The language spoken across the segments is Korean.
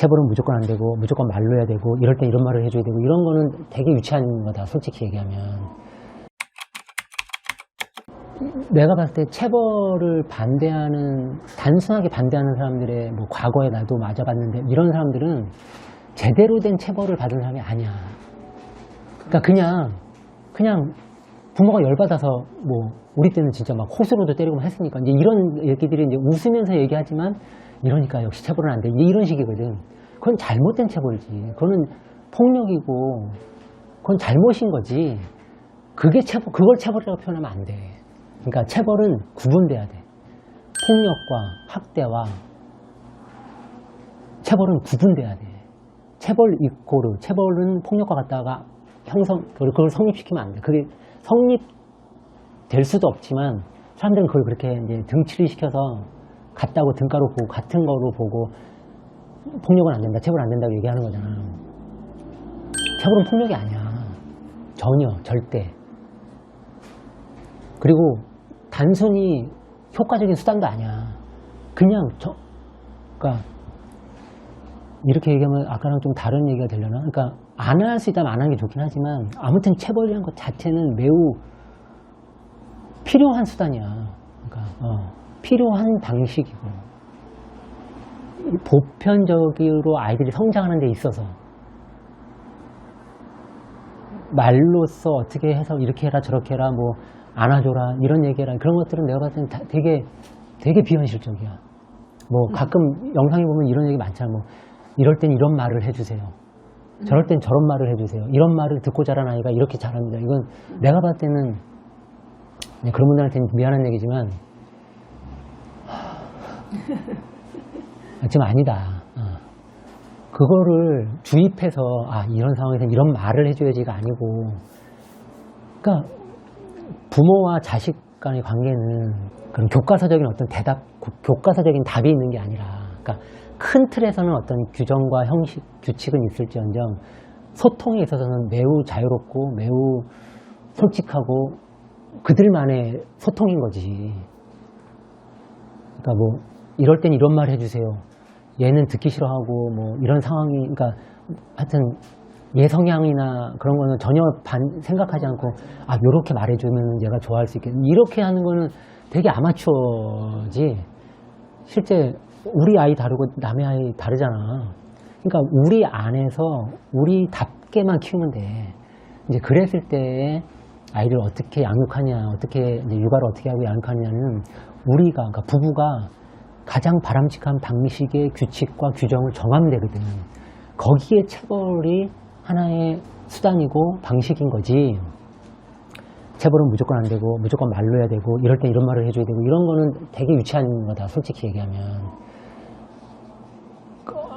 체벌은 무조건 안 되고 무조건 말로 해야 되고 이럴 때 이런 말을 해줘야 되고 이런 거는 되게 유치한 거다 솔직히 얘기하면. 내가 봤을 때 체벌을 반대하는 단순하게 반대하는 사람들의 뭐 과거에 나도 맞아봤는데 이런 사람들은 제대로 된 체벌을 받은 사람이 아니야. 그러니까 그냥 부모가 열받아서 뭐 우리 때는 진짜 막 호수로도 때리고 했으니까 이제 이런 얘기들이 이제 웃으면서 얘기하지만 이러니까 역시 체벌은 안 돼. 이제 이런 식이거든. 그건 잘못된 체벌이지. 그거는 폭력이고 그건 잘못인 거지. 그걸 체벌이라고 표현하면 안 돼. 그러니까 체벌은 구분돼야 돼. 폭력과 학대와 체벌은 구분돼야 돼. 체벌은 폭력과 같다가 그걸 성립시키면 안 돼. 그게 성립될 수도 없지만 사람들은 그걸 그렇게 이제 등치를 시켜서 같다고 등가로 보고 같은 거로 보고 폭력은 안 된다, 체벌 안 된다고 얘기하는 거잖아. 체벌은 폭력이 아니야. 전혀, 절대. 그리고 단순히 효과적인 수단도 아니야. 그러니까 이렇게 얘기하면 아까랑 좀 다른 얘기가 되려나? 그러니까 안 할 수 있다면 안 하는 게 좋긴 하지만 아무튼 체벌이라는 것 자체는 매우 필요한 수단이야. 그러니까 필요한 방식이고 보편적으로 아이들이 성장하는 데 있어서 말로써 어떻게 해서 이렇게 해라 저렇게 해라 뭐 안아줘라 이런 얘기해라 그런 것들은 내가 봤을 땐 되게 비현실적이야. 뭐 가끔 영상에 보면 이런 얘기 많잖아. 뭐 이럴 땐 이런 말을 해주세요. 저럴 땐 저런 말을 해주세요. 이런 말을 듣고 자란 아이가 이렇게 자랍니다. 이건 내가 봤을 때는 그런 분들한테는 미안한 얘기지만 좀 아니다. 그거를 주입해서 이런 상황에서 이런 말을 해줘야지가 아니고 그러니까 부모와 자식 간의 관계는 그런 교과서적인 어떤 교과서적인 답이 있는 게 아니라 그러니까 큰 틀에서는 어떤 규정과 형식, 규칙은 있을지언정 소통에 있어서는 매우 자유롭고 매우 솔직하고 그들만의 소통인 거지. 그러니까 뭐 이럴 땐 이런 말 해주세요. 얘는 듣기 싫어하고 뭐 이런 상황이 그러니까 하여튼 얘 성향이나 그런 거는 전혀 생각하지 않고 요렇게 말해주면 얘가 좋아할 수 있겠네. 이렇게 하는 거는 되게 아마추어지. 실제 우리 아이 다르고 남의 아이 다르잖아. 그러니까 우리 안에서 우리답게만 키우면 돼. 이제 그랬을 때 아이를 어떻게 양육하냐, 어떻게 이제 육아를 어떻게 하고 양육하냐는 그러니까 부부가 가장 바람직한 방식의 규칙과 규정을 정하면 되거든. 거기에 체벌이 하나의 수단이고 방식인 거지. 체벌은 무조건 안 되고 무조건 말로 해야 되고 이럴 때 이런 말을 해줘야 되고 이런 거는 되게 유치한 거다 솔직히 얘기하면.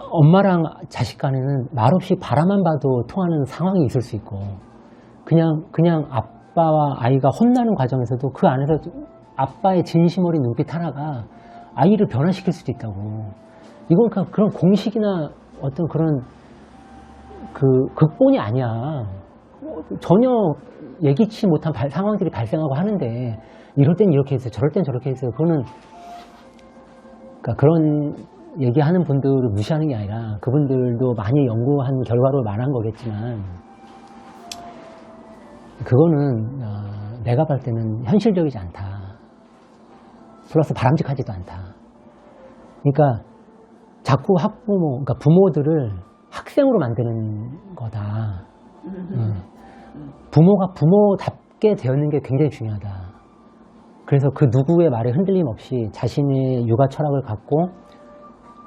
엄마랑 자식 간에는 말없이 바라만 봐도 통하는 상황이 있을 수 있고 그냥 아빠와 아이가 혼나는 과정에서도 그 안에서 아빠의 진심 어린 눈빛 하나가 아이를 변화시킬 수도 있다고. 이건 그런 공식이나 어떤 그런 극본이 아니야. 전혀 예기치 못한 상황들이 발생하고 하는데 이럴 땐 이렇게 했어요. 저럴 땐 저렇게 했어요. 그거는 그러니까 그런 얘기하는 분들을 무시하는 게 아니라 그분들도 많이 연구한 결과로 말한 거겠지만 그거는 내가 볼 때는 현실적이지 않다. 플러스 바람직하지도 않다. 그러니까 자꾸 그러니까 부모들을 학생으로 만드는 거다. 부모가 부모답게 되는 게 굉장히 중요하다. 그래서 그 누구의 말에 흔들림 없이 자신의 육아 철학을 갖고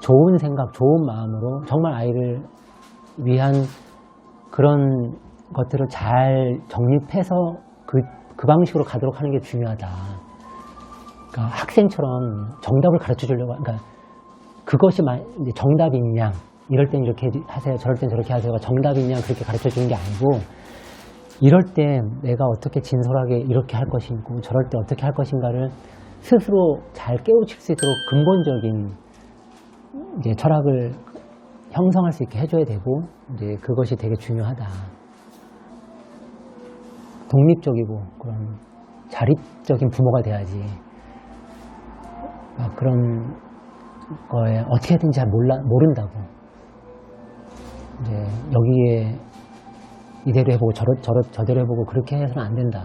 좋은 생각, 좋은 마음으로 정말 아이를 위한 그런 것들을 잘 정립해서 그 방식으로 가도록 하는 게 중요하다. 그러니까 학생처럼 정답을 가르쳐 주려고, 그러니까 그것이 이제 정답인 양, 이럴 땐 이렇게 하세요, 저럴 땐 저렇게 하세요가 정답인 양 그렇게 가르쳐 주는 게 아니고, 이럴 때 내가 어떻게 진솔하게 이렇게 할 것이고, 저럴 때 어떻게 할 것인가를 스스로 잘 깨우칠 수 있도록 근본적인 이제 철학을 형성할 수 있게 해줘야 되고, 이제 그것이 되게 중요하다. 독립적이고 그런 자립적인 부모가 돼야지. 그런 거에 어떻게 해야 되는지 잘 모른다고. 이제 여기에 이대로 해보고 저대로 해보고 그렇게 해서는 안 된다.